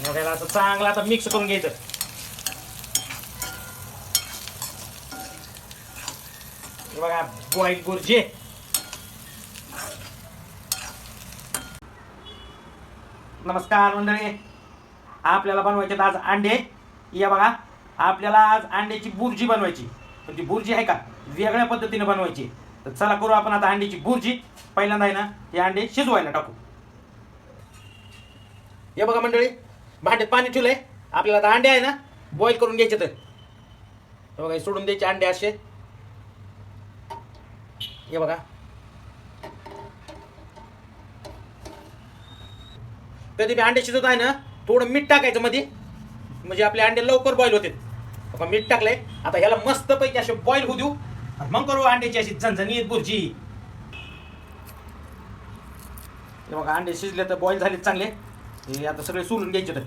आणि त्याला असं चांगलं आता मिक्स करून घ्यायचं. हे बघा बॉईल बुर्जी. नमस्कार मंडळी, आपल्याला बनवायचे आज अंडे. या बघा, आपल्याला आज अंड्याची बुर्जी बनवायची. पण ती बुर्जी आहे का वेगळ्या पद्धतीने बनवायची. तर चला करू आपण आता अंड्याची बुर्जी. पहिल्यांदा आहे ना हे अंडे शिजवायला टाकू. हे बघा मंडळी, भांड्यात पाणी ठेवलंय. आपल्याला आता अंडे आहे ना बॉईल करून घ्यायचे. तर हे बघा, सोडून द्यायचे अंडे असे. हे बघा, कधी बी अंडे शिजत आहे ना थोडं मीठ टाकायचं मध्ये, म्हणजे आपले अंडे लवकर बॉईल होते. मीठ टाकलंय. आता ह्याला मस्त पैकी असे बॉईल होऊ देऊ, मग करू अंड्याची अशी झणझणीत बुर्जी. हे बघा, अंडे शिजले तर बॉईल झाले चांगले. हे आता सगळे सोलून घ्यायचे. तर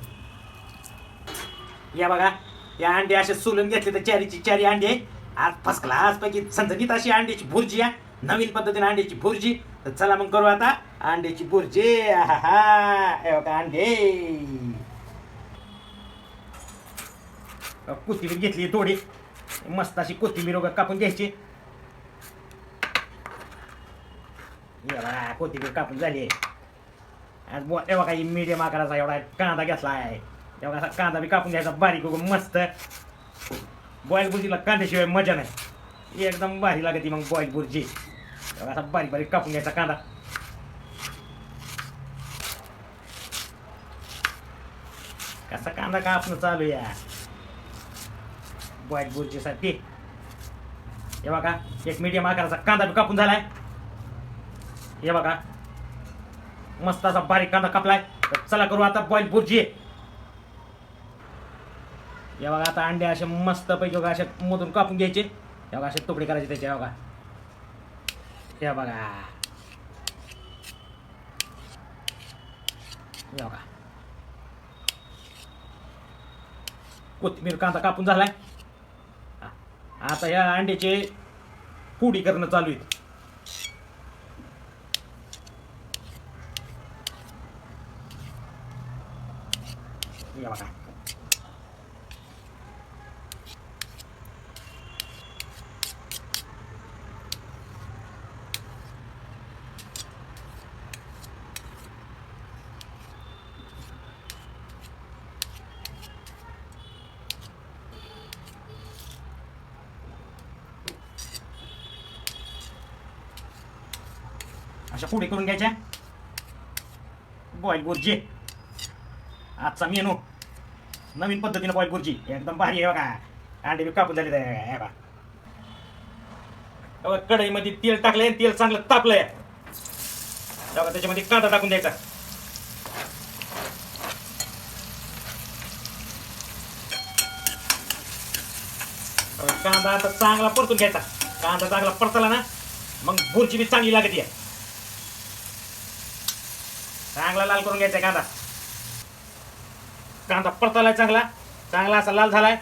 या बघा, या अंडे असे सोलून घेतले तर चारीची चारी अंडे आज फर्स्ट क्लास पैकी झणझणीत अशी अंड्याची बुर्जी आहे. नवीन पद्धतीने अंड्याची बुर्जी. तर चला मग करू आता अंड्याची बुर्जी. हे बघा अंडे. कोथिंबीर घेतली थोडी, मस्त अशी कोथिंबीर वगैरे कापून घ्यायची. कोथिंबीर कापून झाली. आज तेव्हा काही मीडियम आकाराचा एवढा कांदा घेतला आहे. तेव्हा असा कांदा बी कापून घ्यायचा बारीक वगैरे मस्त. बॉईल बुर्जीला कांद्याशिवाय मजा नाही. एकदम भारी लागते मग बॉईल बुर्जी. तेव्हा असा बारीक बारीक कापून घ्यायचा कांदा. कसा कांदा कापणं चालू या बॉईल बुर्जीसाठी. हे बघा, एक मीडियम आकाराचा कांदा बी कापून झालाय. हे बघा, मस्त असा बारीक कांदा कापलाय. तर चला करू आता बॉईल बुर्जी. हे बघा, आता अंडे असे मस्त पैकी बघा असे मधून कापून घ्यायचे. हे बघा, असे तुकडे करायचे त्याचे. हे बघा, हे बघा, हे बघा, कोथिंबीर कांदा कापून झालाय. आता या अंड्याचे फोडी करणं चालू आहे. हे बघा, अशा फोडी करून घ्यायच्या. बॉईल बुर्जी आजचा मेनू. नवीन पद्धतीने बॉईल बुर्जी एकदम भारी आहे. बघा, अंडे बी कापून झाले. हे बघा, कढईमध्ये तेल टाकलंय. तेल चांगलं तापलंय. बघा, त्याच्यामध्ये कांदा टाकून द्यायचा. कांदा आता चांगला परतून घ्यायचा. कांदा चांगला परतला ना मग बुर्जी बी चांगली लागते. चांगला लाल करून घ्यायचा कांदा. कांदा परतालाय चांगला. चांगला असा लाल झालाय.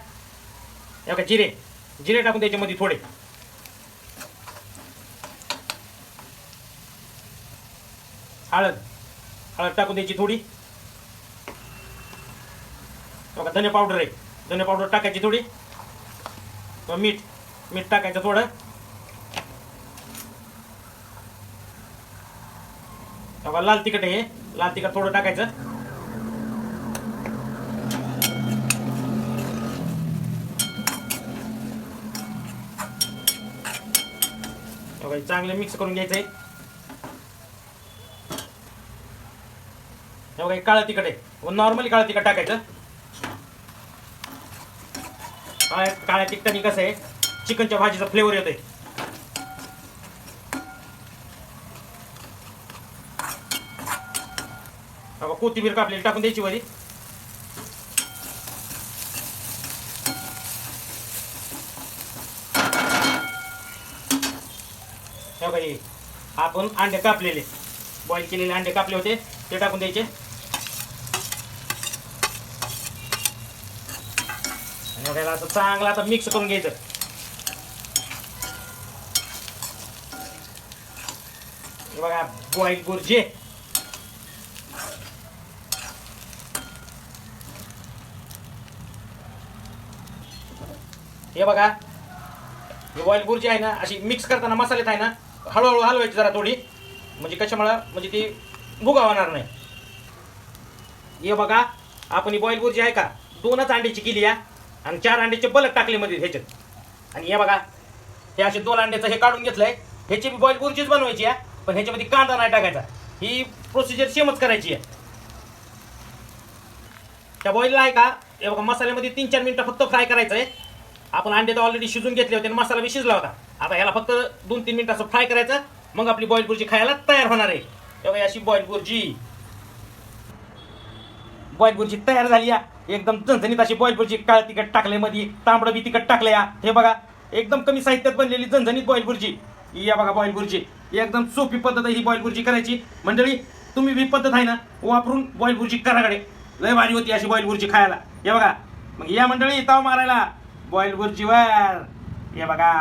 एवढा जिरे टाकून द्यायचे मध्ये थोडे. हळद टाकून द्यायची थोडी. बघा, धने पावडर आहे. धने पावडर टाकायची थोडी. मीठ टाकायचं थोडं. बघा, लाल तिखट आहे. लाल तिखट थोडं टाकायचं. चांगलं मिक्स करून घ्यायचंय. बघा, काळं तिखट आहे. नॉर्मली काळं तिखट टाकायचं. काळ्या तिखटाने कसं आहे चिकनच्या भाजीचा फ्लेवर येतोय. बघा, कोथिंबीर कापलेली टाकून द्यायची वरी. आपण अंडे कापलेले बॉईल केलेले अंडे कापले होते ते टाकून द्यायचे. आणि त्याला असं चांगलं आता मिक्स करून घ्यायचं. बघा, बॉईल बुर्जी. हे बघा, हे बॉईल बुर्जी आहे ना, अशी मिक्स करताना मसाल्यात आहे ना हळूहळू हलवायची जरा थोडी, म्हणजे कशामुळं म्हणजे ती भुगा होणार नाही. हे बघा, आपण ही बॉईल बुर्जी आहे का 2च अंड्याची केली आहे आणि 4 अंड्याचे बलक टाकले मध्ये ह्याच्यात. आणि हे बघा, हे असे 2 अंड्याचं हे काढून घेतलंय. ह्याची बी बॉईल बुर्जीच बनवायची आहे, पण ह्याच्यामध्ये कांदा नाही टाकायचा. ही प्रोसिजर सेमच करायची आहे. त्या बॉईलला आहे का, हे बघा मसाल्यामध्ये 3-4 मिनिटं फक्त फ्राय करायचं आहे. आपण अंडे तर ऑलरेडी शिजून घेतले होते आणि मसाला बी शिजला होता. आता ह्याला फक्त 2-3 मिनिटं असं फ्राय करायचं, मग आपली बॉईल बुर्जी खायला तयार होणार आहे. हे बघा, अशी बॉईल बुर्जी तयार झाली आहे. एकदम झणझणीत अशी बॉईल बुर्जी. काळ तिखट टाकले मध्ये, तांबडं बी तिखट टाकलं या. हे बघा, एकदम कमी साहित्यात बनलेली झणझणीत बॉईल बुर्जी. या बघा बॉईल बुर्जी, एकदम सोपी पद्धत आहे ही बॉईल बुर्जी करायची. मंडळी, तुम्ही बी पद्धत आहे ना वापरून बॉईल बुर्जी कराकडे, लय भारी होती अशी बॉईल बुर्जी खायला. हे बघा, मग या मंडळी ताव मारायला बॉईल बुर्जीवर. हे बघा.